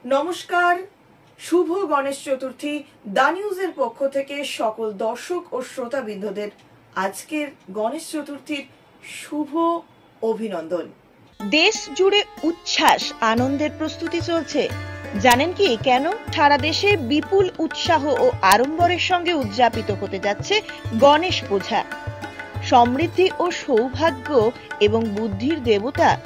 নমস্কার, শুভ গণেশ চতুর্থী। দা নিউজের পক্ষ থেকে সকল দর্শক ও শ্রোতাবৃন্দদের আজকের গণেশ চতুর্থীর শুভ অভিনন্দন। দেশ জুড়ে উচ্ছ্বাস আনন্দের প্রস্তুতি চলছে। জানেন কি কেন? সারা দেশে বিপুল উৎসাহ ও আড়ম্বরের সঙ্গে উদযাপিত হতে যাচ্ছে গণেশ পূজা। সমৃদ্ধি ও সৌভাগ্য এবং বুদ্ধির দেবতা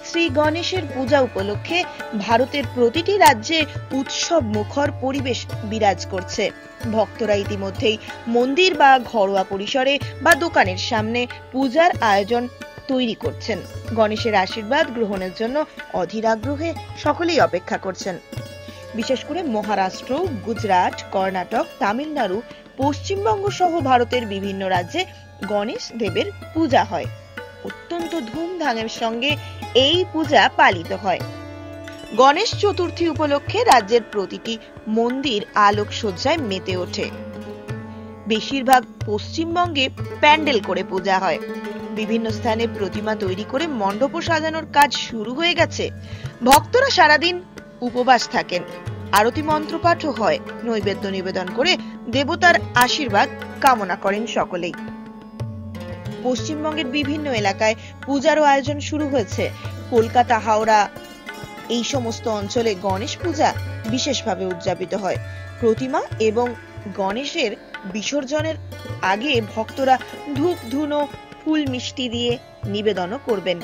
শ্রী গণেশের পূজা উপলক্ষে ভারতের প্রতিটি রাজ্যে উৎসব মুখর পরিবেশ বিরাজ করছে। ভক্তরা ইতিমধ্যেই মন্দির বা ঘরোয়া পরিসরে বা দোকানের সামনে পূজার আয়োজন তৈরি করছেন। গণেশের আশীর্বাদ গ্রহণের জন্য অধীর আগ্রহে সকলেই অপেক্ষা করছেন। বিশেষ করে মহারাষ্ট্র, গুজরাট, কর্ণাটক, তামিলনাড়ু, পশ্চিমবঙ্গ সহ ভারতের বিভিন্ন রাজ্যে গণেশ দেবের পূজা হয়। অত্যন্ত ধুমধামের সঙ্গে এই পূজা পালিত হয়। গণেশ চতুর্থী উপলক্ষে রাজ্যের প্রতিটি মন্দির আলোকসজ্জায় মেতে ওঠে। বেশিরভাগ পশ্চিমবঙ্গে প্যান্ডেল করে পূজা হয়। বিভিন্ন স্থানে প্রতিমা তৈরি করে মণ্ডপ সাজানোর কাজ শুরু হয়ে গেছে। ভক্তরা সারাদিন উপবাস থাকেন, আরতি মন্ত্রপাঠও হয়, নৈবেদ্য নিবেদন করে দেবতার আশীর্বাদ কামনা করেন সকলেই। পশ্চিমবঙ্গের বিভিন্ন এলাকায় পূজারও আয়োজন শুরু হয়েছে। কলকাতা, হাওড়া এই সমস্ত অঞ্চলে গণেশ পূজা বিশেষভাবে উদযাপিত হয়। প্রতিমা এবং গণেশের বিসর্জনের আগে ভক্তরা ধূপ ধুনো ফুল মিষ্টি দিয়ে নিবেদনও করবেন।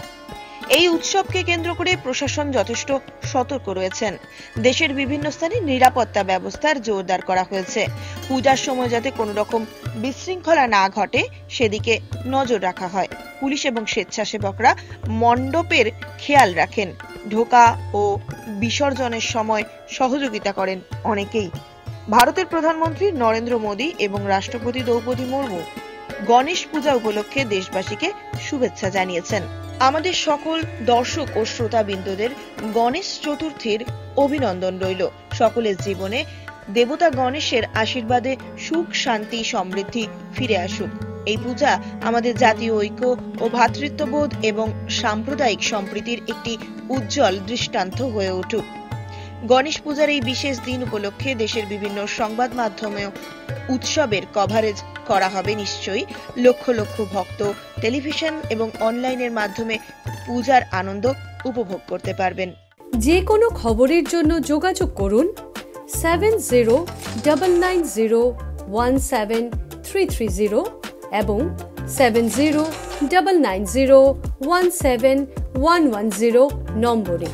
এই উৎসবকে কেন্দ্র করে প্রশাসন যথেষ্ট সতর্ক রয়েছেন। দেশের বিভিন্ন স্থানে নিরাপত্তা ব্যবস্থার জোরদার করা হয়েছে। পূজার সময় যাতে কোনো রকম বিশৃঙ্খলা না ঘটে সেদিকে নজর রাখা হয়। পুলিশ এবং স্বেচ্ছাসেবকরা মণ্ডপের খেয়াল রাখেন। ঢোকা ও বিসর্জনের সময় সহযোগিতা করেন অনেকেই। ভারতের প্রধানমন্ত্রী নরেন্দ্র মোদী এবং রাষ্ট্রপতি দ্রৌপদী মুর্মু গণেশ পূজা উপলক্ষে দেশবাসীকে শুভেচ্ছা জানিয়েছেন। আমাদের সকল দর্শক ও শ্রোতাবৃন্দদের গণেশ চতুর্থীর অভিনন্দন রইল। সকলের জীবনে দেবতা গণেশের আশীর্বাদে সুখ, শান্তি, সমৃদ্ধি ফিরে আসুক। এই পূজা আমাদের জাতীয় ঐক্য ও ভ্রাতৃত্ববোধ এবং সাম্প্রদায়িক সম্প্রীতির একটি উজ্জ্বল দৃষ্টান্ত হয়ে উঠুক। গণেশ পূজার এই বিশেষ দিন উপলক্ষে দেশের বিভিন্ন সংবাদ মাধ্যমেও উৎসবের কভারেজ করা হবে। নিশ্চয়ই লক্ষ লক্ষ ভক্ত টেলিভিশন এবং অনলাইনের মাধ্যমে পূজার আনন্দ উপভোগ করতে পারবেন। যে কোনো খবরের জন্য যোগাযোগ করুন 7099017330 এবং 7099017110 নম্বরে।